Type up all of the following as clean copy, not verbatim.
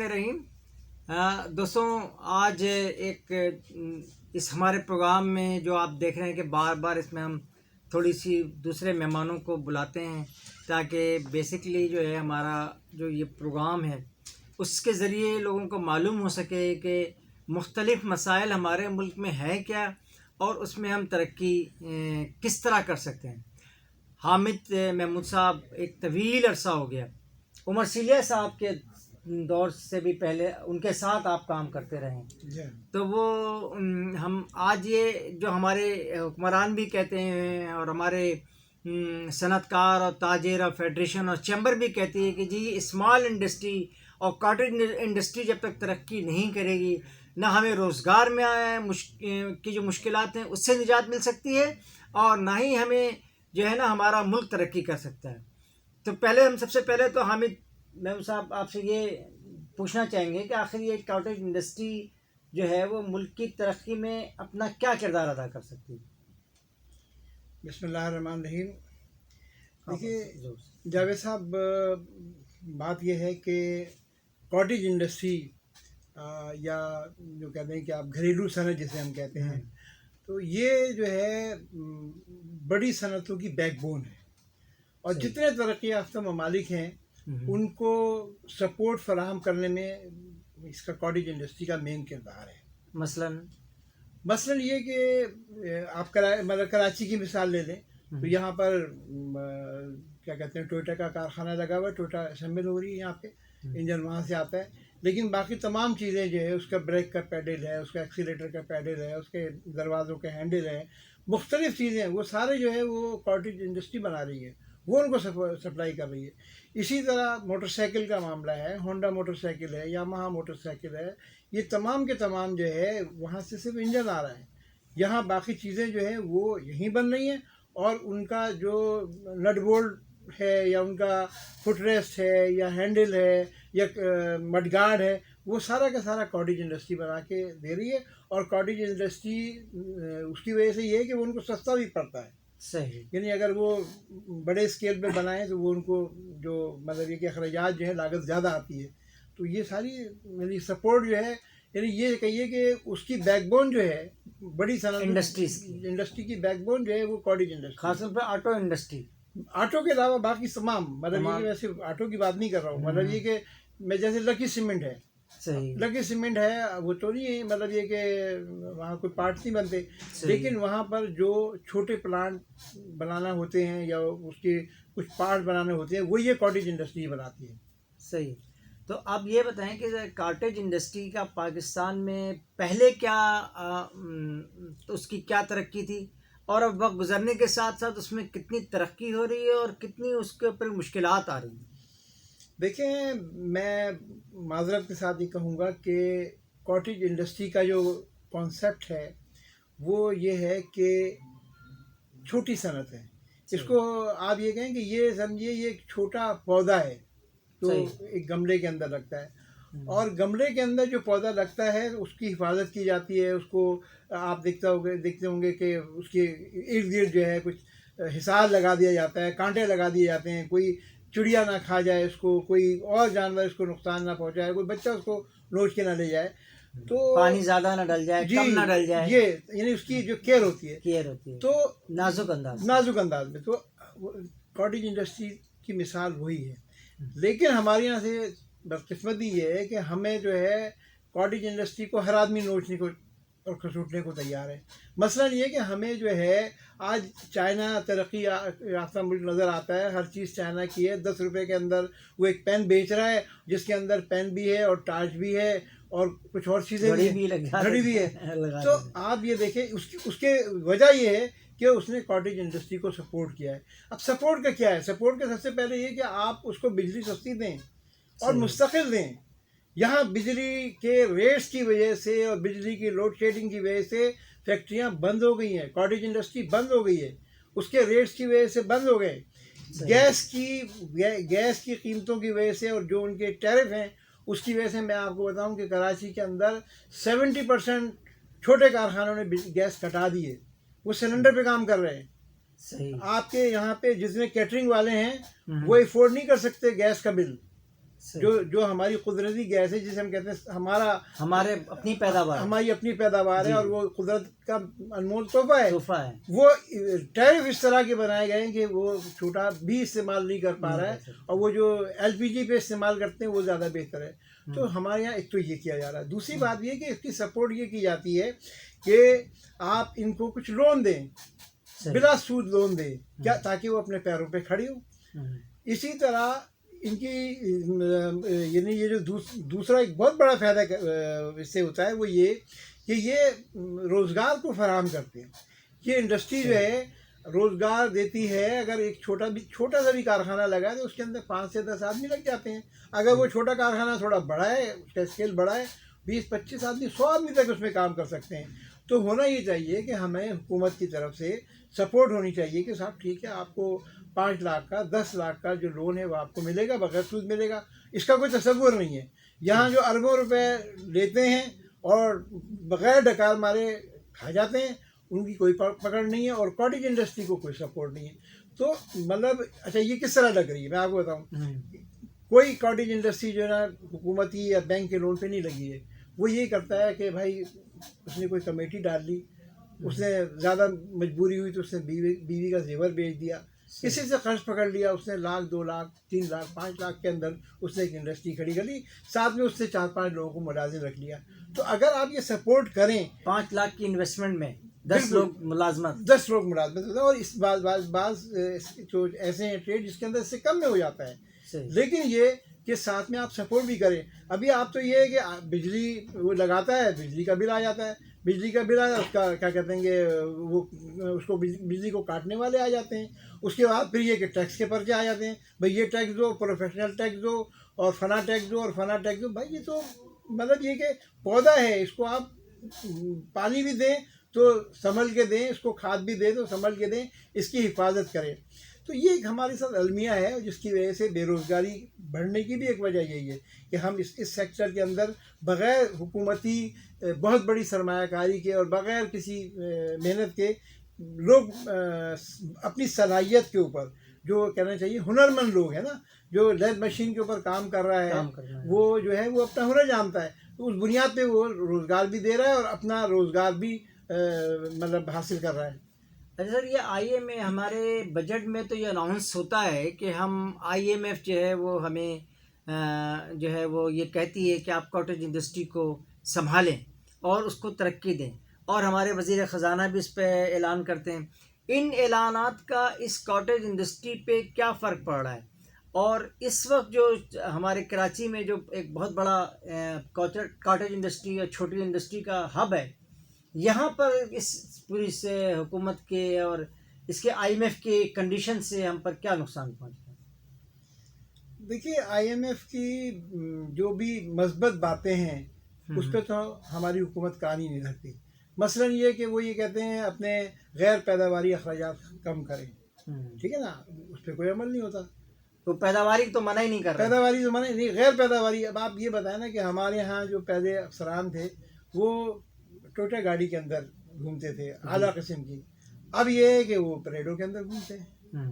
الرحمن الرحیم۔ دوستوں، آج ایک اس ہمارے پروگرام میں جو آپ دیکھ رہے ہیں کہ بار بار اس میں ہم تھوڑی سی دوسرے مہمانوں کو بلاتے ہیں تاکہ بیسکلی جو ہے ہمارا جو یہ پروگرام ہے اس کے ذریعے لوگوں کو معلوم ہو سکے کہ مختلف مسائل ہمارے ملک میں ہے کیا اور اس میں ہم ترقی کس طرح کر سکتے ہیں۔ حامد محمود صاحب ایک طویل عرصہ ہو گیا، عمر سیلیہ صاحب کے دور سے بھی پہلے ان کے ساتھ آپ کام کرتے رہے ہیں، تو وہ ہم آج یہ جو ہمارے حکمران بھی کہتے ہیں اور ہمارے صنعت کار اور تاجر اور فیڈریشن اور چیمبر بھی کہتی ہے کہ جی اسمال انڈسٹری اور کاٹیج انڈسٹری جب تک ترقی نہیں کرے گی نہ ہمیں روزگار میں کی جو مشکلات ہیں اس سے نجات مل سکتی ہے اور نہ ہی ہمیں جو ہے نا ہمارا ملک ترقی کر سکتا ہے۔ تو پہلے ہم سب سے پہلے تو حامد محمود صاحب آپ سے یہ پوچھنا چاہیں گے کہ آخر یہ کاٹیج انڈسٹری جو ہے وہ ملک کی ترقی میں اپنا کیا کردار ادا کر سکتی ہے؟ بسم اللہ الرحمن الرحیم۔ دیکھیے جاوید صاحب، بات یہ ہے کہ کاٹیج انڈسٹری یا جو کہتے ہیں کہ آپ گھریلو صنعت جسے ہم کہتے ہیں، تو یہ جو ہے بڑی صنعتوں کی بیک بون ہے، اور جتنے ترقی یافتہ ممالک ہیں ان کو سپورٹ فراہم کرنے میں اس کا کاٹیج انڈسٹری کا مین کردار ہے۔ مثلاً یہ کہ آپ مطلب کراچی کی مثال لے لیں تو یہاں پر کیا کہتے ہیں ٹوئوٹا کا کارخانہ لگا ہوا ہے، ٹوئوٹا اسمبل ہو رہی ہے یہاں پہ، انجن وہاں سے آتا ہے، لیکن باقی تمام چیزیں جو ہے اس کا بریک کا پیڈل ہے، اس کا ایکسیلیٹر کا پیڈل ہے، اس کے دروازوں کے ہینڈل ہے، مختلف چیزیں وہ سارے جو ہے وہ کاٹیج انڈسٹری بنا رہی ہے، وہ ان کو سپلائی کر رہی ہے۔ اسی طرح موٹر سائیکل کا معاملہ ہے، ہونڈا موٹر سائیکل ہے، یاماہا موٹر سائیکل ہے، یہ تمام کے تمام جو ہے وہاں سے صرف انجن آ رہا ہے، یہاں باقی چیزیں جو ہیں وہ یہیں بن رہی ہیں، اور ان کا جو نٹ بولٹ ہے یا ان کا فٹ ریسٹ ہے یا ہینڈل ہے یا مڈ گارڈ ہے، وہ سارا کا سارا کاٹیج انڈسٹری بنا کے دے رہی ہے، اور کاٹیج انڈسٹری اس کی وجہ سے یہ ہے کہ وہ ان کو سستا بھی پڑتا ہے۔ صحیح، یعنی اگر وہ بڑے اسکیل پہ بنائیں تو وہ ان کو جو مطلب یہ کہ اخراجات جو ہے لاگت زیادہ آتی ہے، تو یہ ساری یعنی سپورٹ جو ہے، یعنی یہ کہیے کہ اس کی بیک بون جو ہے بڑی صنعت انڈسٹری کی بیک بون جو ہے وہ کاٹیج انڈسٹری، خاص طور پہ آٹو انڈسٹری، آٹو کے علاوہ باقی تمام، مطلب یہ کہ میں صرف آٹو کی بات نہیں کر رہا ہوں، مطلب یہ کہ میں جیسے لکی سیمنٹ ہے، لکی سیمنٹ ہے، وہ تو نہیں ہے مطلب یہ کہ وہاں کوئی پارٹس نہیں بنتے، لیکن وہاں پر جو چھوٹے پلانٹ بنانا ہوتے ہیں یا اس کے کچھ پارٹ بنانے ہوتے ہیں وہ یہ کاٹیج انڈسٹری بناتی ہے۔ صحیح۔ تو آپ یہ بتائیں کہ کاٹیج انڈسٹری کا پاکستان میں پہلے کیا اس کی کیا ترقی تھی اور اب وقت گزرنے کے ساتھ ساتھ اس میں کتنی ترقی ہو رہی ہے اور کتنی اس کے اوپر مشکلات آ رہی ہیں؟ دیکھیں، میں معذرت کے ساتھ یہ کہوں گا کہ کاٹیج انڈسٹری کا جو کانسیپٹ ہے وہ یہ ہے کہ چھوٹی صنعت ہے، اس کو آپ یہ کہیں کہ یہ سمجھیے یہ ایک چھوٹا پودا ہے تو ایک گملے کے اندر لگتا ہے، اور گملے کے اندر جو پودا لگتا ہے اس کی حفاظت کی جاتی ہے، اس کو آپ دیکھتے ہوں گے کہ اس کے ارد گرد جو ہے کچھ حصار لگا دیا جاتا ہے، کانٹے لگا دیے جاتے ہیں، کوئی چڑیا نہ کھا جائے اس کو، کوئی اور جانور اس کو نقصان نہ پہنچائے، کوئی بچہ اس کو نوچ کے نہ لے جائے، تو پانی زیادہ نہ ڈل جائے، کم نہ ڈل جائے، یہ یعنی اس کی جو کیئر ہوتی ہے تو نازک انداز میں، تو کاٹیج انڈسٹری کی مثال وہی ہے۔ لیکن ہمارے یہاں سے بدقسمتی یہ ہے کہ ہمیں جو ہے کاٹیج انڈسٹری کو ہر آدمی نوچنے کو اور کھسوٹنے کو تیار ہے۔ مثلاً یہ کہ ہمیں جو ہے آج چائنا ترقی یافتہ ملک نظر آتا ہے، ہر چیز چائنا کی ہے، 10 روپے کے اندر وہ ایک پین بیچ رہا ہے جس کے اندر پین بھی ہے اور ٹارچ بھی ہے اور کچھ اور چیزیں بھی گھڑی بھی ہے، تو آپ یہ دیکھیں اس کے وجہ یہ ہے کہ اس نے کاٹیج انڈسٹری کو سپورٹ کیا ہے۔ اب سپورٹ کا کیا ہے؟ سپورٹ کا سب سے پہلے یہ کہ آپ اس کو بجلی سستی دیں اور مستقل دیں۔ یہاں بجلی کے ریٹس کی وجہ سے اور بجلی کی لوڈ شیڈنگ کی وجہ سے فیکٹریاں بند ہو گئی ہیں، کاٹیج انڈسٹری بند ہو گئی ہے، اس کے ریٹس کی وجہ سے بند ہو گئے، گیس کی قیمتوں کی وجہ سے اور جو ان کے ٹیرف ہیں اس کی وجہ سے میں آپ کو بتاؤں کہ کراچی کے اندر 70% چھوٹے کارخانوں نے گیس کٹا دی ہے، وہ سلنڈر پہ کام کر رہے ہیں۔ آپ کے یہاں پہ جتنے کیٹرنگ والے ہیں وہ افورڈ نہیں کر سکتے گیس کا بل، جو ہماری قدرتی گیس ہے جسے ہم کہتے ہیں ہمارے اپنی پیداوار، ہماری اپنی پیداوار ہے اور وہ قدرت کا انمول تحفہ ہے، ہے، وہ ٹیرف اس طرح کے بنائے گئے ہیں کہ وہ چھوٹا بھی استعمال نہیں کر پا رہا ہے، اور وہ جو LPG پہ استعمال کرتے ہیں وہ زیادہ بہتر ہے. تو ہمارے یہاں ایک تو یہ کیا جا رہا ہے. دوسری بات یہ کہ اس کی سپورٹ یہ کی جاتی ہے کہ آپ ان کو کچھ لون دیں، بلا سود لون دیں، کیا تاکہ وہ اپنے پیروں پہ کھڑی ہو. اسی طرح ان کی یعنی یہ جو دوسرا ایک بہت بڑا فائدہ اس سے ہوتا ہے وہ یہ کہ یہ روزگار کو فراہم کرتے ہیں. یہ انڈسٹری جو ہے روزگار دیتی ہے. اگر ایک چھوٹا سا بھی کارخانہ لگا ہے تو اس کے اندر 5 سے 10 آدمی لگ جاتے ہیں. اگر وہ چھوٹا کارخانہ تھوڑا بڑا ہے، اس کا اسکیل بڑا ہے، 20-25 آدمی 100 آدمی تک اس میں کام کر سکتے ہیں. تو ہونا یہ چاہیے کہ ہمیں حکومت کی طرف سے سپورٹ ہونی چاہیے کہ صاحب ٹھیک ہے، آپ کو 5 لاکھ کا 10 لاکھ کا جو لون ہے وہ آپ کو ملے گا، بغیر سود ملے گا. اس کا کوئی تصور نہیں ہے. یہاں جو اربوں روپے لیتے ہیں اور بغیر ڈکار مارے کھا جاتے ہیں، ان کی کوئی پکڑ نہیں ہے، اور کاٹیج انڈسٹری کو کوئی سپورٹ نہیں ہے. تو مطلب اچھا یہ کس طرح لگ رہی ہے میں آپ کو بتاؤں. کوئی کاٹیج انڈسٹری جو ہے نا حکومتی یا بینک کے لون پہ نہیں لگی ہے. وہ یہ کرتا ہے کہ بھائی اس نے کوئی کمیٹی ڈال لی، اس نے زیادہ مجبوری ہوئی تو اس نے بیوی کا زیور بیچ دیا، کسی سے قرض پکڑ لیا، اس نے 1 لاکھ 2 لاکھ 3 لاکھ 5 لاکھ کے اندر اس نے ایک انڈسٹری کھڑی کر لی، ساتھ میں اس سے 4-5 لوگوں کو ملازم رکھ لیا. تو اگر آپ یہ سپورٹ کریں 5 لاکھ کی انویسٹمنٹ میں 10 لوگ ملازمت ہوتے ہیں، اور اس بعض جو ایسے ہیں ٹریڈ جس کے اندر اس سے کم میں ہو جاتا ہے. لیکن یہ کہ ساتھ میں آپ سپورٹ بھی کریں. ابھی آپ تو یہ ہے کہ بجلی وہ لگاتا ہے، بجلی کا بل آ جاتا ہے، بجلی کا بل آیا اس کا کیا کہتے ہیں کہ وہ اس کو بجلی کو کاٹنے والے آ جاتے ہیں. اس کے بعد پھر یہ کہ ٹیکس کے پرچے آ جاتے ہیں، بھائی یہ ٹیکس دو، پروفیشنل ٹیکس دو، اور فلاں ٹیکس دو اور فلاں ٹیکس دو. بھائی یہ تو مطلب یہ کہ پودا ہے، اس کو آپ پانی بھی دیں تو سنبھل کے دیں، اس کو کھاد بھی دیں تو سنبھل کے دیں، اس کی حفاظت کریں. تو یہ ایک ہمارے ساتھ المیہ ہے جس کی وجہ سے بے روزگاری بڑھنے کی بھی ایک وجہ یہی ہے کہ ہم اس سیکٹر کے اندر بغیر حکومتی بہت بڑی سرمایہ کاری کے اور بغیر کسی محنت کے لوگ اپنی صلاحیت کے اوپر، جو کہنا چاہیے ہنرمند لوگ ہیں نا، جو لیتھ مشین کے اوپر کام کر رہا ہے، وہ جو ہے وہ اپنا ہنر جانتا ہے، تو اس بنیاد پہ وہ روزگار بھی دے رہا ہے اور اپنا روزگار بھی مطلب حاصل کر رہا ہے. اچھا سر، یہ IMF ہمارے بجٹ میں تو یہ اناؤنس ہوتا ہے کہ ہم IMF جو ہے وہ ہمیں جو ہے وہ یہ کہتی ہے کہ آپ کاٹیج انڈسٹری کو سنبھالیں اور اس کو ترقی دیں، اور ہمارے وزیر خزانہ بھی اس پہ اعلان کرتے ہیں. ان اعلانات کا اس کاٹیج انڈسٹری پہ کیا فرق پڑ رہا ہے؟ اور اس وقت جو ہمارے کراچی میں جو ایک بہت بڑا کاٹیج انڈسٹری اور چھوٹی انڈسٹری کا ہب ہے، یہاں پر اس پوری سے حکومت کے اور اس کے IMF کے کنڈیشن سے ہم پر کیا نقصان پہنچا؟ دیکھیے IMF کی جو بھی مثبت باتیں ہیں اس پہ تو ہماری حکومت کان ہی نہیں رکھتی. مثلاً یہ کہ وہ یہ کہتے ہیں اپنے غیر پیداواری اخراجات کم کریں، ٹھیک ہے نا، اس پہ کوئی عمل نہیں ہوتا. تو پیداواری تو منع ہی نہیں کر رہے. پیداواری تو منع نہیں، غیر پیداواری. اب آپ یہ بتائیں نا کہ ہمارے ہاں جو پہلے افسران تھے وہ ٹوٹا گاڑی کے اندر گھومتے تھے اعلیٰ قسم کی. اب یہ ہے کہ وہ پریڈوں کے اندر گھومتے ہیں،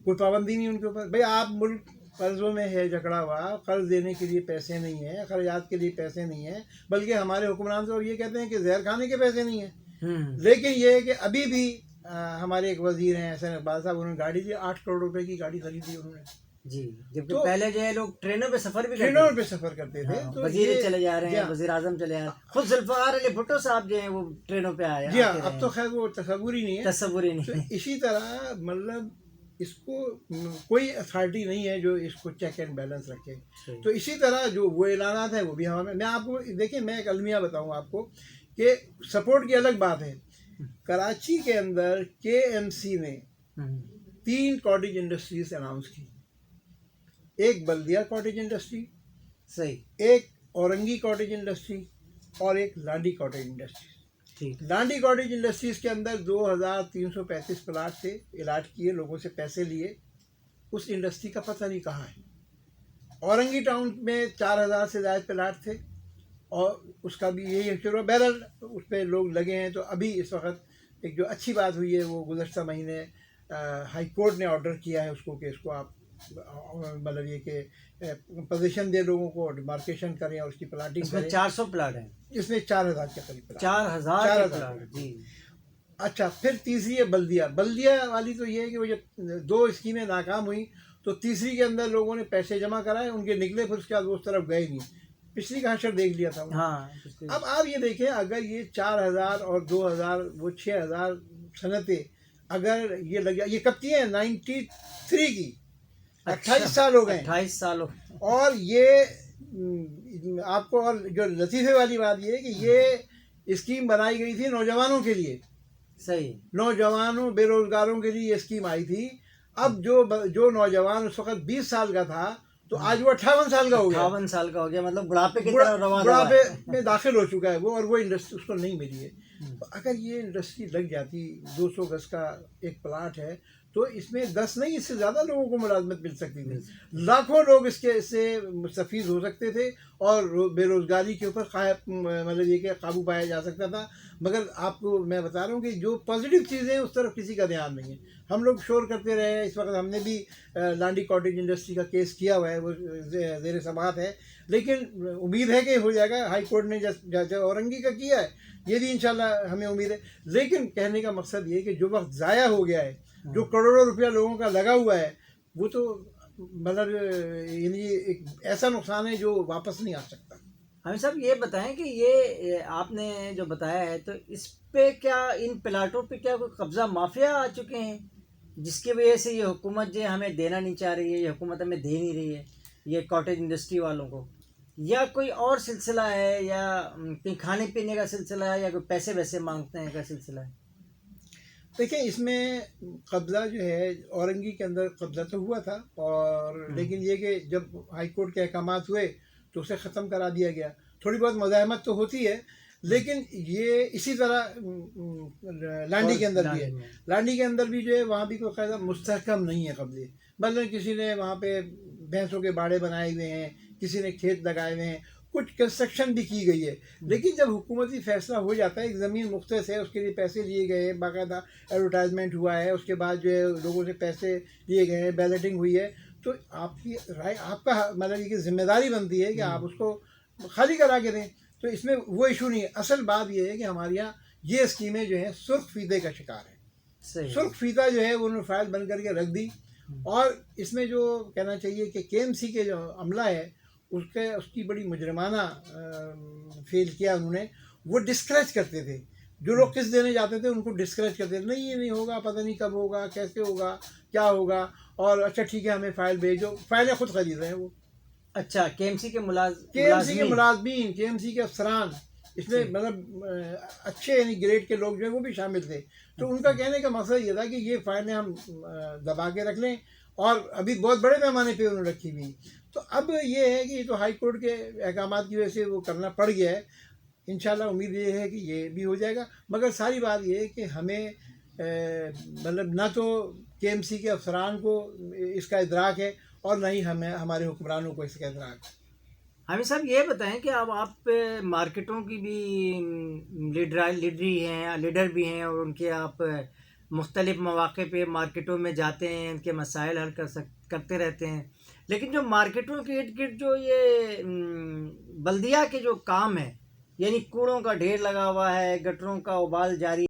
کوئی پابندی نہیں ان کے اوپر. بھائی آپ ملک قرضوں میں ہے جکڑا ہوا، قرض دینے کے لیے پیسے نہیں ہیں، اخراجات کے لیے پیسے نہیں ہیں، بلکہ ہمارے حکمران تو یہ کہتے ہیں کہ زہر کھانے کے پیسے نہیں ہیں. لیکن یہ ہے کہ ابھی بھی ہمارے ایک وزیر ہیں حسین اقبال صاحب، انہوں نے گاڑی دی، 8 کروڑ روپے کی گاڑی خریدی انہوں نے. جی، جبکہ پہلے جو ہے لوگ ٹرینوں پہ سفر بھی کرتے تھے. تو وزیر چلے جا رہے ہیں، وزیر اعظم چلے جا رہے ہیں، خود ذوالفقار علی بھٹو صاحب جو ہیں وہ ٹرینوں پہ آئے. جی ہاں، اب تو خیر وہ تصور ہی نہیں ہے. تو اسی طرح مطلب اس کو کوئی اتھارٹی نہیں ہے جو اس کو چیک اینڈ بیلنس رکھے. تو اسی طرح جو وہ اعلانات ہیں وہ بھی ہمیں، میں آپ کو دیکھیں، میں ایک المیہ بتاؤں آپ کو کہ سپورٹ کی الگ بات ہے. کراچی کے اندر KMC نے 3 کاٹیج انڈسٹریز اناؤنس کی. ایک بلدیہ کاٹیج انڈسٹری، صحیح، ایک اورنگی کاٹیج انڈسٹری، اور ایک Landhi cottage industry. Landhi cottage industries کے اندر 2335 پلاٹ تھے، الاٹ کیے، لوگوں سے پیسے لیے. اس انڈسٹری کا پتہ نہیں کہاں ہے. اورنگی ٹاؤن میں 4000 سے زائد پلاٹ تھے اور اس کا بھی یہی شروع. بہرحال اس پہ لوگ لگے ہیں. تو ابھی اس وقت ایک جو اچھی بات ہوئی ہے وہ گزشتہ مہینے ہائی کورٹ نے آرڈر کیا ہے اس کو کہ اس کو آپ مطلب یہ کہ پوزیشن دے لوگوں کو، ڈیمارکیشن کریں اور اس کی پلاٹنگ اس میں کریں. 400 پلاٹ ہیں. اس میں 4,000 کے قریب پلاٹ. 4,000 4,000 پلاٹ. جی. اچھا، پھر تیسری ہے بلدیہ والی. تو یہ ہے کہ وہ جب 2 اسکیمیں ناکام ہوئیں تو تیسری کے اندر لوگوں نے پیسے جمع کرائے، ان کے نکلے، پھر اس کے بعد وہ اس طرف گئے نہیں. پچھلی کا حشر دیکھ لیا تھا انہوں نے. ہاں. اب آپ یہ دیکھیں، اگر یہ 4,000 اور 2,000 وہ 6,000 صنعتیں اگر یہ لگ جائے، یہ کب کی ہیں؟ 93 کی. 28 سال ہو گئے. 28 سال ہو. اور یہ آپ کو اور جو لطیفے والی بات یہ ہے کہ یہ اسکیم بنائی گئی تھی نوجوانوں کے لیے. صحیح. نوجوانوں بے روزگاروں کے لیے یہ اسکیم آئی تھی. اب جو نوجوان اس وقت 20 سال کا تھا تو آج وہ 58 سال کا ہو گیا. 58 سال کا ہو گیا، مطلب بڑھاپے کی طرف روانہ. بڑھاپے میں داخل ہو چکا ہے وہ، اور وہ انڈسٹری اس کو نہیں ملی ہے. تو اگر یہ انڈسٹری لگ جاتی، 200 گز کا ایک پلاٹ ہے، تو اس میں 10 نہیں، اس سے زیادہ لوگوں کو ملازمت مل سکتی تھی. لاکھوں لوگ اس سے مستفید ہو سکتے تھے اور بے روزگاری کے اوپر مطلب یہ کہ قابو پایا جا سکتا تھا. مگر آپ کو میں بتا رہا ہوں کہ جو پازیٹیو چیزیں ہیں اس طرف کسی کا دھیان نہیں ہے. ہم لوگ شور کرتے رہے ہیں. اس وقت ہم نے بھی لانڈی کاٹیج انڈسٹری کا کیس کیا ہوا ہے، وہ زیر سماعت ہے، لیکن امید ہے کہ ہو جائے گا. ہائی کورٹ نے جیسے اورنگی کا کیا ہے، یہ بھی انشاءاللہ ہمیں امید ہے. لیکن کہنے کا مقصد یہ ہے کہ جو وقت ضائع ہو گیا ہے، جو کروڑوں روپیہ لوگوں کا لگا ہوا ہے، وہ تو مطلب یعنی ایک ایسا نقصان ہے جو واپس نہیں آ سکتا. ہمیں صاحب یہ بتائیں کہ یہ آپ نے جو بتایا ہے، تو اس پہ کیا، ان پلاٹوں پہ کیا کوئی قبضہ مافیا آ چکے ہیں جس کی وجہ سے یہ حکومت جو ہمیں دینا نہیں چاہ رہی ہے، یہ حکومت ہمیں دے نہیں رہی ہے یہ کاٹیج انڈسٹری والوں کو، یا کوئی اور سلسلہ ہے، یا کہیں کھانے پینے کا سلسلہ ہے، یا کوئی پیسے ویسے مانگتے ہیں کا سلسلہ ہے؟ دیکھیں، اس میں قبضہ جو ہے اورنگی کے اندر قبضہ تو ہوا تھا، اور لیکن یہ کہ جب ہائی کورٹ کے احکامات ہوئے تو اسے ختم کرا دیا گیا. تھوڑی بہت مزاحمت تو ہوتی ہے، لیکن یہ اسی طرح لانڈی کے اندر بھی ہے. لانڈی کے اندر بھی جو ہے وہاں بھی کوئی قاعدہ مستحکم نہیں ہے قبضے. مطلب کسی نے وہاں پہ بھینسوں کے باڑے بنائے ہوئے ہیں، کسی نے کھیت لگائے ہوئے ہیں، کچھ کنسٹرکشن بھی کی گئی ہے. لیکن جب حکومتی فیصلہ ہو جاتا ہے، ایک زمین مختص ہے، اس کے لیے پیسے لیے گئے ہیں، باقاعدہ ایڈورٹائزمنٹ ہوا ہے، اس کے بعد جو ہے لوگوں سے پیسے لیے گئے ہیں، بیلٹنگ ہوئی ہے، تو آپ کی رائے، آپ کا مطلب یہ کہ ذمہ داری بنتی ہے کہ آپ اس کو خالی کرا کے دیں. تو اس میں وہ ایشو نہیں ہے. اصل بات یہ ہے کہ ہمارے یہاں یہ اسکیمیں جو ہیں سرخ فیتے کا شکار ہیں. سرخ فیتا جو ہے وہ انہوں نے فائل بند کر کے رکھ دی. اور اس میں جو کہنا چاہیے کہ کے ایم سی کے جو عملہ ہے اس کی بڑی مجرمانہ فیل کیا انہوں نے. وہ ڈسکریج کرتے تھے، جو لوگ قسط دینے جاتے تھے ان کو ڈسکریج کرتے تھے. نہیں، یہ نہیں ہوگا، پتہ نہیں کب ہوگا، کیسے ہوگا، کیا ہوگا، اور اچھا ٹھیک ہے ہمیں فائل بھیجو. فائلیں خود خرید رہے ہیں وہ. اچھا، کے ایم سی کے ملازمین، کے ایم سی کے افسران، اس میں مطلب اچھے یعنی گریڈ کے لوگ جو ہیں وہ بھی شامل تھے. تو ان کا کہنے کا مقصد یہ تھا کہ یہ فائلیں ہم دبا کے رکھ لیں، اور ابھی بہت بڑے پیمانے پہ انہوں نے رکھی ہوئی. تو اب یہ ہے کہ یہ تو ہائی کورٹ کے احکامات کی وجہ سے وہ کرنا پڑ گیا ہے. انشاءاللہ امید یہ ہے کہ یہ بھی ہو جائے گا. مگر ساری بات یہ ہے کہ ہمیں مطلب نہ تو کے ایم سی کے افسران کو اس کا ادراک ہے، اور نہ ہی ہمارے حکمرانوں کو اس کا ادراک ہے. ہمیں صاحب یہ بتائیں کہ اب آپ مارکیٹوں کی بھی لیڈر بھی ہیں، اور ان کے آپ مختلف مواقع پہ مارکیٹوں میں جاتے ہیں، ان کے مسائل حل کرتے رہتے ہیں. لیکن جو مارکیٹوں کے ارد گرد جو یہ بلدیہ کے جو کام ہے، یعنی کوڑوں کا ڈھیر لگا ہوا ہے، گٹروں کا ابال جاری